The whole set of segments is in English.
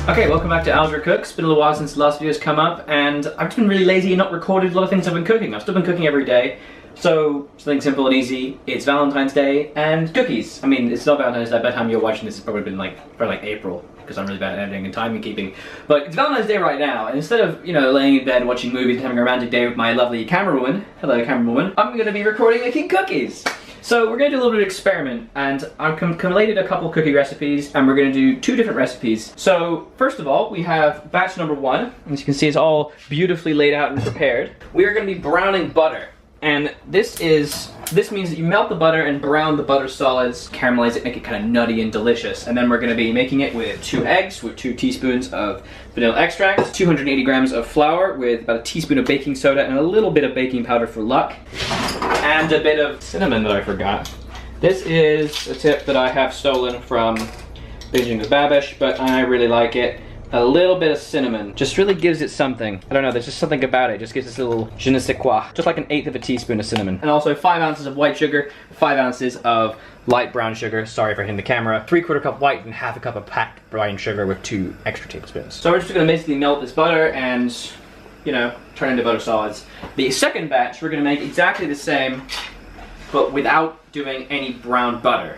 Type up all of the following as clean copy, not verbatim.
Okay, welcome back to Aldra Cooks. It's been a little while since the last video's come up, and I've just been really lazy and not recorded a lot of things I've been cooking. I've still been cooking every day, so something simple and easy. It's Valentine's Day and cookies. I mean, it's not Valentine's Day. By the time you're watching this, it's probably been like April, because I'm really bad at editing and timing keeping. But it's Valentine's Day right now, and instead of, laying in bed watching movies and having a romantic day with my lovely camerawoman, hello camerawoman, I'm going to be recording making cookies. So we're going to do a little bit of experiment, and I've collated a couple cookie recipes, and we're going to do 2 different recipes. So first of all, we have batch number 1. As you can see, it's all beautifully laid out and prepared. We are going to be browning butter, and this means that you melt the butter and brown the butter solids, caramelize it, make it kind of nutty and delicious. And then we're going to be making it with 2 eggs, with 2 teaspoons of vanilla extract, 280 grams of flour with about a teaspoon of baking soda and a little bit of baking powder for luck, and a bit of cinnamon that I forgot. This is a tip that I have stolen from Binging with Babish, but I really like it. A little bit of cinnamon just really gives it something. I don't know, there's just something about it. Just gives this little je ne sais quoi. Just like 1/8 of a teaspoon of cinnamon. And also 5 ounces of white sugar, 5 ounces of light brown sugar. Sorry for hitting the camera. 3/4 cup white and 1/2 cup of packed brown sugar with 2 extra tablespoons. So we're just gonna basically melt this butter and, turn into butter solids. The second batch, we're gonna make exactly the same, but without doing any brown butter.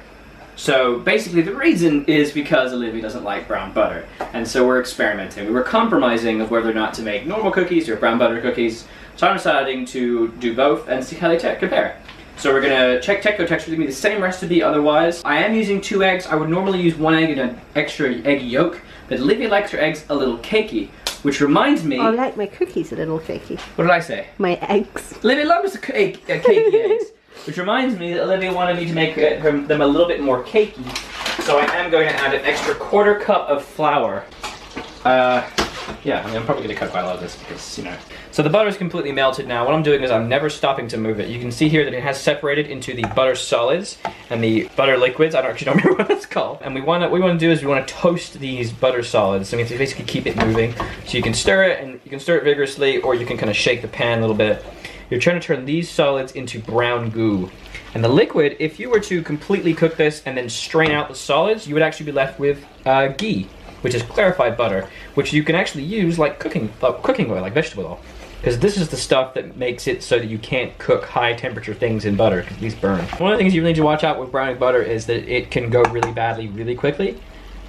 So basically the reason is because Olivia doesn't like brown butter, and so we're experimenting. We were compromising of whether or not to make normal cookies or brown butter cookies, so I'm deciding to do both and see how they compare. So we're gonna check their texture. It's gonna be the same recipe otherwise. I am using 2 eggs. I would normally use 1 egg and an extra egg yolk, but Olivia likes her eggs a little cakey, which reminds me... I like my cookies a little cakey. What did I say? My eggs. Olivia loves cakey eggs. Which reminds me that Olivia wanted me to make them a little bit more cakey, so I am going to add an extra 1/4 cup of flour. Yeah, I'm probably going to cut quite a lot of this because, So the butter is completely melted now. What I'm doing is I'm never stopping to move it. You can see here that it has separated into the butter solids and the butter liquids. I actually don't remember what that's called. And what we want to do is we want to toast these butter solids. So we have to basically keep it moving. So you can stir it, and you can stir it vigorously, or you can kind of shake the pan a little bit. You're trying to turn these solids into brown goo. And the liquid, if you were to completely cook this and then strain out the solids, you would actually be left with ghee, which is clarified butter, which you can actually use like cooking oil, like vegetable oil. Because this is the stuff that makes it so that you can't cook high temperature things in butter, because these burn. One of the things you really need to watch out with browning butter is that it can go really badly really quickly.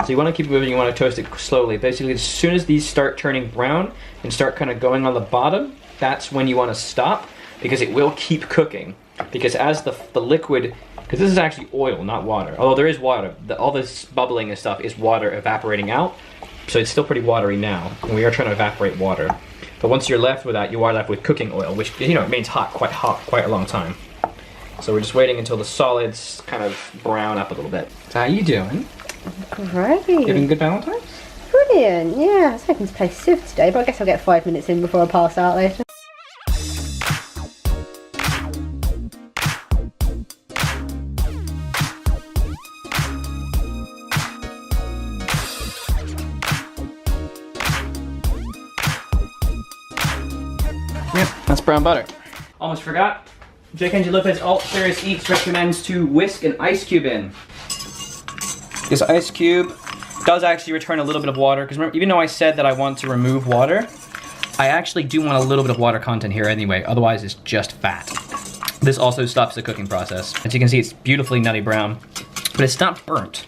So you want to keep moving, you want to toast it slowly. Basically, as soon as these start turning brown and start kind of going on the bottom, that's when you want to stop, because it will keep cooking. Because as the liquid, because this is actually oil, not water. Although there is water, all this bubbling and stuff is water evaporating out. So it's still pretty watery now, and we are trying to evaporate water. But once you're left with that, you are left with cooking oil, which, it remains hot quite a long time. So we're just waiting until the solids kind of brown up a little bit. So how you doing? Great. Having a good Valentine's? Brilliant, yeah. I was hoping to play Civ today, but I guess I'll get 5 minutes in before I pass out later. Yep, that's brown butter. Almost forgot. Jake Angie Lopez Alt Serious Eats recommends to whisk an ice cube in. This ice cube does actually return a little bit of water, because remember, even though I said that I want to remove water, I actually do want a little bit of water content here anyway, otherwise it's just fat. This also stops the cooking process. As you can see, it's beautifully nutty brown, but it's not burnt.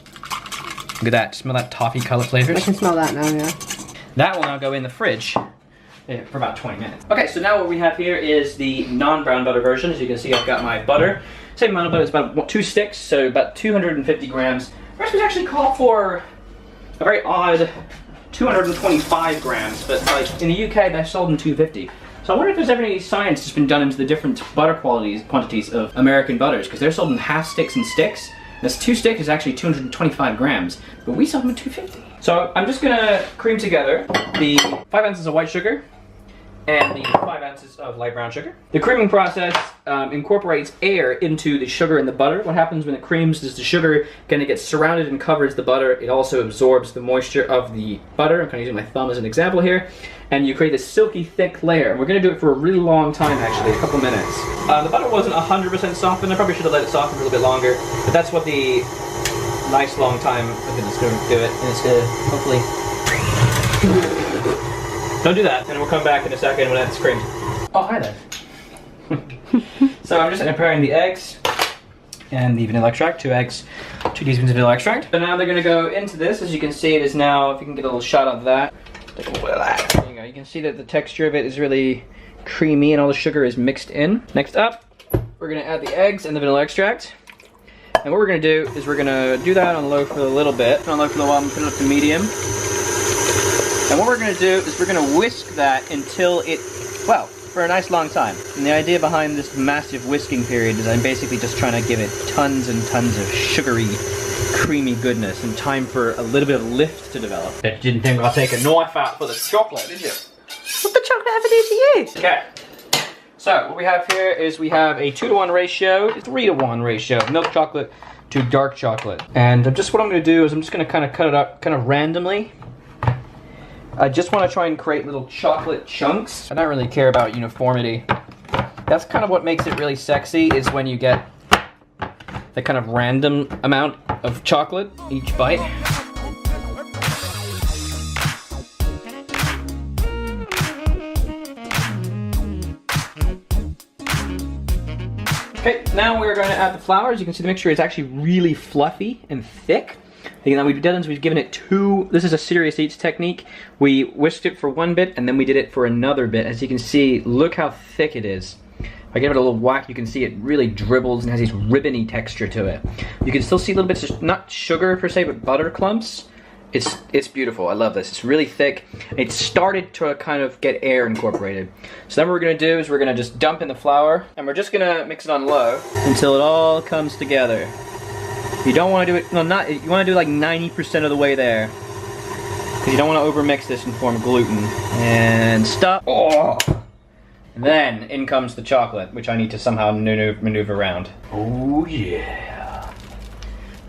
Look at that, smell that toffee color flavors? I can smell that now, yeah. That will now go in the fridge for about 20 minutes. Okay, so now what we have here is the non-brown butter version. As you can see, I've got my butter. Same amount of butter, it's about 2 sticks, so about 250 grams. The recipes actually call for a very odd 225 grams, but like in the UK, they're sold in 250. So I wonder if there's ever any science that's been done into the different butter quantities of American butters, because they're sold in half sticks and sticks. This 2 stick is actually 225 grams, but we sell them at 250. So I'm just gonna cream together the 5 ounces of white sugar and the 5 ounces of light brown sugar. The creaming process incorporates air into the sugar and the butter. What happens when it creams is the sugar kind of gets surrounded and covers the butter. It also absorbs the moisture of the butter. I'm kind of using my thumb as an example here. And you create this silky thick layer. And we're gonna do it for a really long time actually, a couple minutes. The butter wasn't 100% softened. I probably should have let it soften for a little bit longer. But that's what the nice long time, I'm just gonna do it. And it's gonna hopefully Don't do that, and we'll come back in a second when it's creamed. Oh, hi there. So I'm just preparing the eggs and the vanilla extract. 2 eggs, 2 teaspoons of vanilla extract. So now they're gonna go into this. As you can see, it is now, if you can get a little shot of that. Take a little of that. There you go. You can see that the texture of it is really creamy and all the sugar is mixed in. Next up, we're gonna add the eggs and the vanilla extract. And what we're gonna do is we're gonna do that on low for a little bit. On low for a little while, I'm gonna put it up to medium. And what we're gonna do is we're gonna whisk that until it, well, for a nice long time. And the idea behind this massive whisking period is I'm basically just trying to give it tons and tons of sugary, creamy goodness and time for a little bit of lift to develop. I didn't think I'd take a knife out for the chocolate, did you? What did chocolate ever do to you? Okay. So what we have here is we have a 2-to-1 ratio, 3-to-1 ratio of milk chocolate to dark chocolate. And just what I'm gonna do is I'm just gonna kind of cut it up kind of randomly. I just want to try and create little chocolate chunks. I don't really care about uniformity. That's kind of what makes it really sexy, is when you get the kind of random amount of chocolate each bite. Okay, now we're going to add the flour. As you can see, the mixture is actually really fluffy and thick. Now we've done is we've given it 2, this is a serious eats technique. We whisked it for 1 bit and then we did it for another bit. As you can see, look how thick it is. If I give it a little whack, you can see it really dribbles and has this ribbony texture to it. You can still see a little bit of, not sugar per se, but butter clumps. It's beautiful, I love this. It's really thick. It started to kind of get air incorporated. So then what we're gonna do is we're gonna just dump in the flour and we're just gonna mix it on low until it all comes together. You don't want to do it, no, not, you want to do like 90% of the way there. Because you don't want to overmix this and form gluten. And stop. Oh! And then in comes the chocolate, which I need to somehow maneuver around. Oh yeah.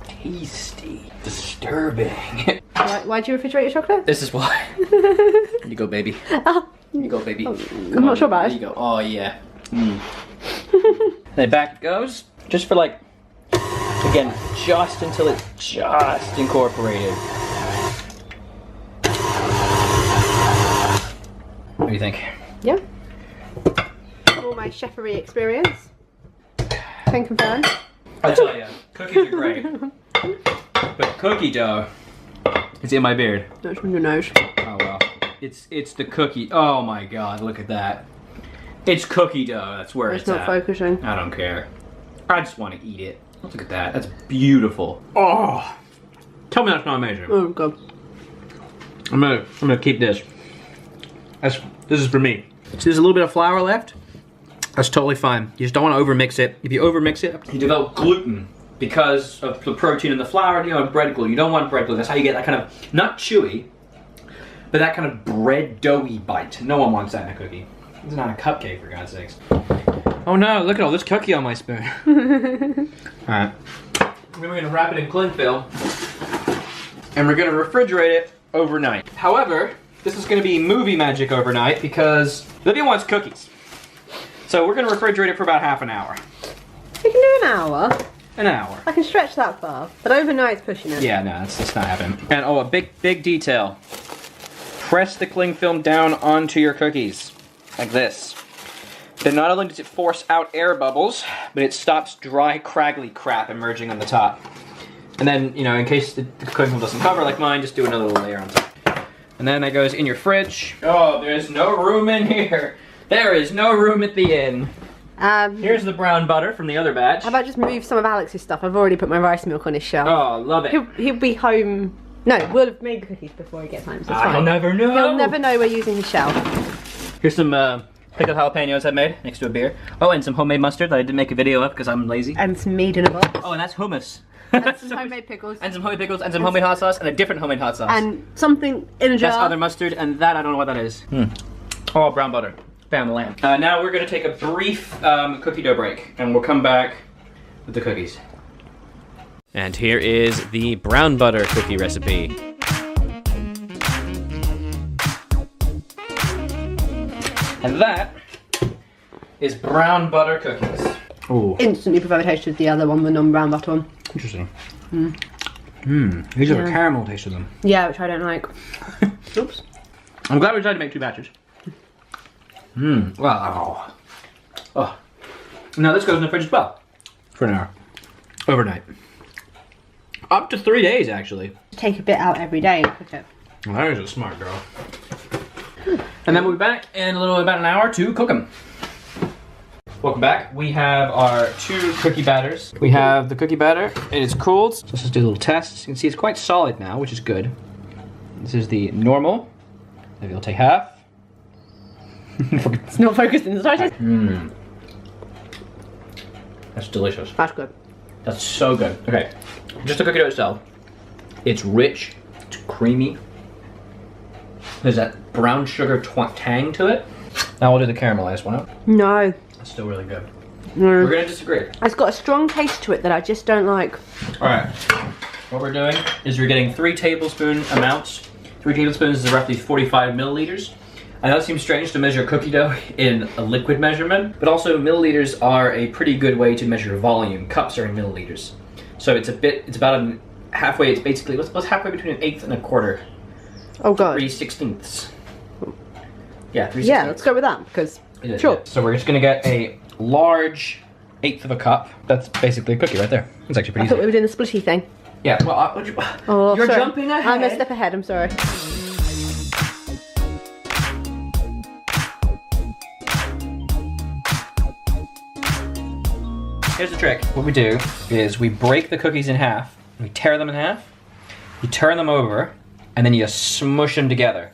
Tasty. Disturbing. Why'd you refrigerate your chocolate? This is why. Here you go, baby. Oh. Here you go, baby. Oh, I'm not sure about it. There you go. Oh yeah. Then back it goes. Just for like, again, just until it's just incorporated. What do you think? Yeah. All my chefery experience. Can confirm. I tell you, cookies are great. But cookie dough is in my beard. That's from your nose. Oh well. It's the cookie. Oh my god, look at that. It's cookie dough, that's where it's not at. focusing. I don't care. I just want to eat it. Look at that. That's beautiful. Oh, tell me that's not amazing. Oh god. I'm gonna keep this. This is for me. So there's a little bit of flour left. That's totally fine. You just don't want to overmix it. If you overmix it, you develop gluten because of the protein in the flour. You know, bread gluten. You don't want bread gluten. That's how you get that kind of not chewy, but that kind of bread doughy bite. No one wants that in a cookie. It's not a cupcake, for God's sakes. Oh no, look at all this cookie on my spoon. Alright. Then we're gonna wrap it in cling film. And we're gonna refrigerate it overnight. However, this is gonna be movie magic overnight because Lydia wants cookies. So we're gonna refrigerate it for about half an hour. We can do an hour. An hour. I can stretch that far, but overnight's pushing it. Yeah, no, that's not happening. And oh, a big detail. Press the cling film down onto your cookies. Like this. Then not only does it force out air bubbles, but it stops dry, craggly crap emerging on the top. And then, you know, in case the cooking film doesn't cover like mine, just do another little layer on top. And then that goes in your fridge. Oh, there's no room in here. There is no room at the end. Here's the brown butter from the other batch. How about just move some of Alex's stuff? I've already put my rice milk on his shelf. Oh, love it. He'll be home. No, we'll have made cookies before he gets home, so it's fine. I'll never know. He'll never know we're using his shelf. Here's some pickled jalapenos I made next to a beer. Oh, and some homemade mustard that I didn't make a video of because I'm lazy. And some meat in a box. Oh, and that's hummus. And some homemade pickles. And some homemade pickles, and some homemade hot sauce, and a different homemade hot sauce. And something in a jar. That's other mustard, and that I don't know what that is. Oh, brown butter. Found the lamb. Now we're going to take a brief cookie dough break, and we'll come back with the cookies. And here is the brown butter cookie recipe. And that is brown butter cookies. Ooh. Instantly prefer the taste of the other one, the non-brown butter one. Interesting. These have a caramel taste to them. Yeah, which I don't like. Oops. I'm glad we decided to make 2 batches. Wow. Oh. Now this goes in the fridge as well. For an hour. Overnight. Up to 3 days, actually. Take a bit out every day and cook it. Well, that is a smart girl. And then we'll be back in about an hour to cook them. Welcome back. We have our 2 cookie batters. We have the cookie batter. It is cooled. So let's just do a little test. You can see it's quite solid now, which is good. This is the normal. Maybe I'll take half. It's not focused in the slightest. That's delicious. That's good. That's so good. Okay, just the cookie dough itself. It's rich, it's creamy. There's that brown sugar tang to it. Now we'll do the caramelized one. No. It's still really good. No. We're gonna disagree. It's got a strong taste to it that I just don't like. All right, what we're doing is we're getting 3 tablespoon amounts. 3 tablespoons is roughly 45 milliliters. I know it seems strange to measure cookie dough in a liquid measurement, but also milliliters are a pretty good way to measure volume. Cups are in milliliters. So it's about halfway, it's basically, what's halfway between an 1/8 and a quarter? Oh god. 3/16. Yeah, 3/16. Yeah, let's go with that, because, sure. Yeah. So we're just gonna get a large 1/8 of a cup. That's basically a cookie right there. It's actually pretty I thought we easy. were doing the splitty thing. Yeah, well, you're sorry. jumping ahead. I'm a step ahead, I'm sorry. Here's the trick. What we do is we break the cookies in half, we tear them in half, you turn them over, and then you smush them together.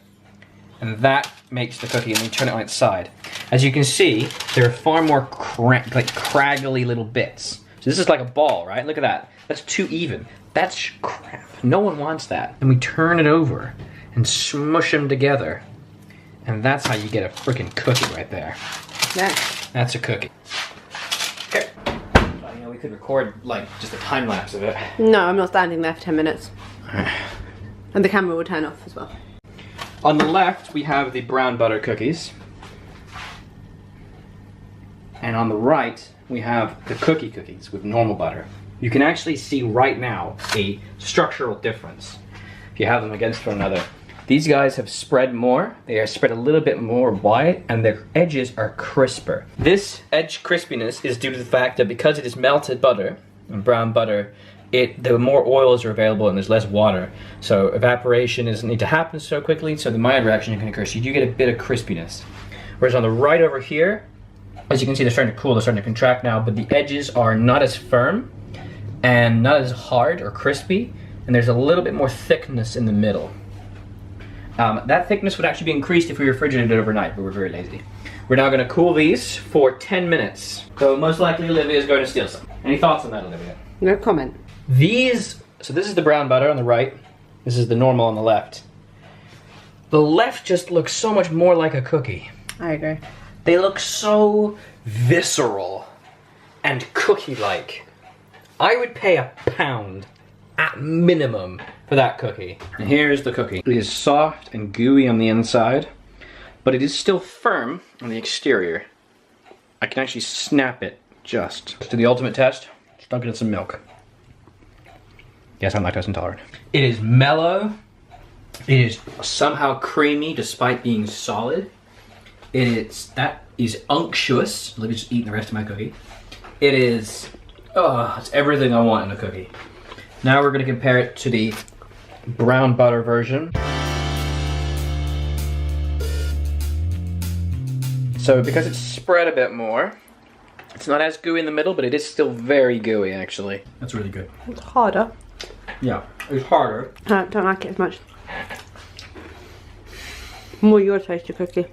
And that makes the cookie, and then you turn it on its side. As you can see, there are far more craggly little bits. So this is like a ball, right? Look at that. That's too even. That's crap. No one wants that. And we turn it over and smush them together. And that's how you get a freaking cookie right there. Yeah. That's a cookie. Okay. You know, we could record like just a time lapse of it. No, I'm not standing there for 10 minutes. And the camera will turn off as well. On the left, we have the brown butter cookies. And on the right, we have the cookies with normal butter. You can actually see right now a structural difference if you have them against one another. These guys have spread more, they are spread a little bit more wide, and their edges are crisper. This edge crispiness is due to the fact that because it is melted butter, and brown butter, the more oils are available and there's less water. So evaporation doesn't need to happen so quickly, so the Maillard reaction can occur. So you do get a bit of crispiness. Whereas on the right over here, as you can see, they're starting to cool, they're starting to contract now, but the edges are not as firm and not as hard or crispy, and there's a little bit more thickness in the middle. That thickness would actually be increased if we refrigerated it overnight, but we're very lazy. We're now going to cool these for 10 minutes. So most likely Olivia is going to steal some. Any thoughts on that, Olivia? No comment. So this is the brown butter on the right. This is the normal on the left. The left just looks so much more like a cookie. I agree. They look so visceral and cookie-like. I would pay £1 at minimum for that cookie. And here's the cookie. It is soft and gooey on the inside, but it is still firm on the exterior. I can actually snap it just. To the ultimate test, just dunk it in some milk. Yes, I'm lactose intolerant. It is mellow. It is somehow creamy despite being solid. That is unctuous. Let me just eat the rest of my cookie. It is, it's everything I want in a cookie. Now we're gonna compare it to the brown butter version. So because it's spread a bit more, it's not as gooey in the middle, but it is still very gooey actually. That's really good. It's harder. Yeah, it's harder. I don't like it as much. More your taste of cookie.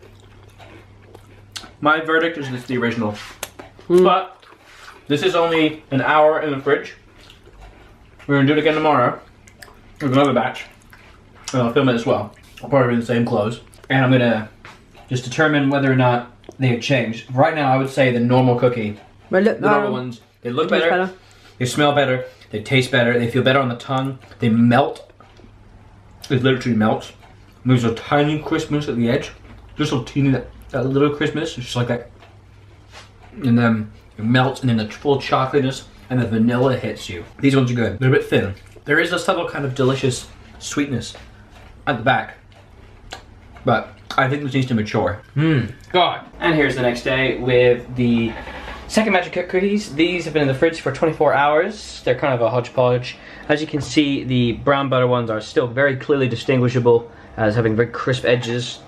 My verdict is it's the original. But this is only an hour in the fridge. We're gonna do it again tomorrow with another batch. And I'll film it as well. I'll probably be the same clothes. And I'm gonna just determine whether or not they have changed. Right now I would say the normal cookie, Well, look, the normal ones, they look better, they smell better, they taste better, they feel better on the tongue, they melt. It literally melts. And there's a tiny crispness at the edge. Just a teeny, that little crispness, just like that. And then it melts, and then the full chocolateness and the vanilla hits you. These ones are good. They're a bit thin. There is a subtle kind of delicious sweetness at the back. but I think this needs to mature. God. And here's the next day with the second batch of cooked cookies. These have been in the fridge for 24 hours. They're kind of a hodgepodge. As you can see, the brown butter ones are still very clearly distinguishable as having very crisp edges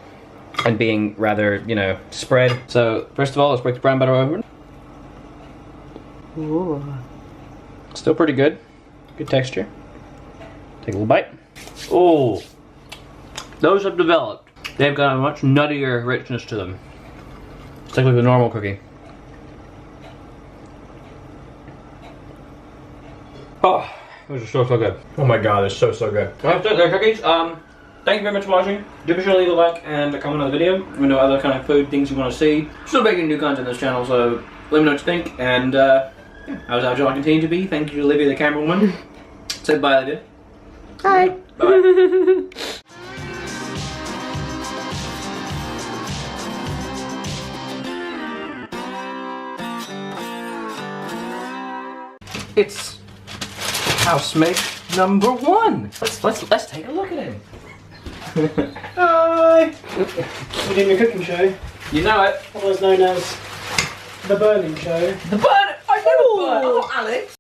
and being rather, you know, spread. So first of all, let's break the brown butter open. Ooh. Still pretty good. Good texture. Take a little bite. Oh, those have developed. They've got a much nuttier richness to them. It's like a normal cookie. Oh, those are so good. Oh my god, they're so good. Well, that's it, they're cookies. Thank you very much for watching. Do be sure to leave a like and a comment on the video. Let me know other kind of food things you want to see. Still making new content on this channel, so let me know what you think. And yeah, how's Aldra continue to be? Thank you to Olivia, the camerawoman. Say bye, Olivia. Hi. Bye. It's housemate number 1. Let's take a look at him. Hi! We're doing a cooking show, You know it. otherwise known as the burning show. The bird. I know the bird. Oh, Alex.